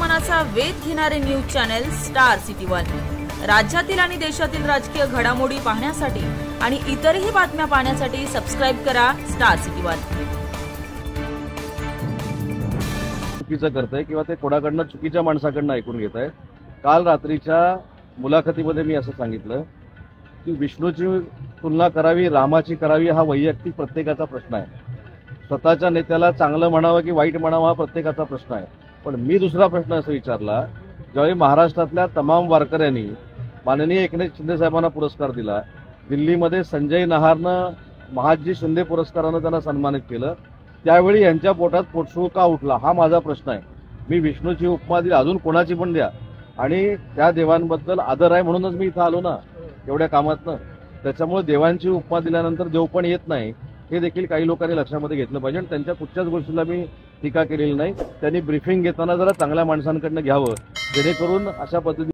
मनाचा वेध घेणारे news channel star city one. राज्यातील आणि देशातील राजकीय घडामोडी पाहण्यासाठी आणि इतरही बातम्या पाहण्यासाठी सबस्क्राइब करा स्टार सिटी वन। चुकीचं करताय किंवा ते कोणाकडनं चुकीच्या माणसाकडनं ऐकून घेत आहे। काल रात्रीच्या मुलाखतीमध्ये मी असं सांगितलं की विष्णूची तुलना करावी रामाची करावी हा वैयक्तिक प्रत्येकाचा प्रश्न आहे। स्वतःच्या नेत्याला चांगलं म्हणावं की वाईट म्हणावं हा प्रत्येकाचा प्रश्न आहे। पण मी दुसरा प्रश्न असं विचारला, ज्यावेळी महाराष्ट्रातल्या तमाम वारकऱ्यांनी माननीय एकनाथ शिंदे साहेबांना पुरस्कार दिला, दिल्लीमध्ये संजय नहारनं महादजी शिंदे पुरस्कारानं त्यांना सन्मानित केलं, त्यावेळी यांच्या पोटात पोटसूळ का उठला हा माझा प्रश्न आहे। मी विष्णूची उपमा दिली, अजून कोणाची पण द्या, आणि त्या देवांबद्दल आदर आहे म्हणूनच मी इथं आलो ना एवढ्या कामातनं। त्याच्यामुळे देवांची उपमा दिल्यानंतर देव पण येत नाही हे देखील काही लोकांनी लक्षामध्ये घेतलं पाहिजे। आणि त्यांच्या कुठच्याच गोष्टीला मी टीका केलेली नाही। त्यांनी ब्रीफिंग घेताना जरा चांगल्या माणसांकडनं घ्यावं, जेणेकरून अशा पद्धतीने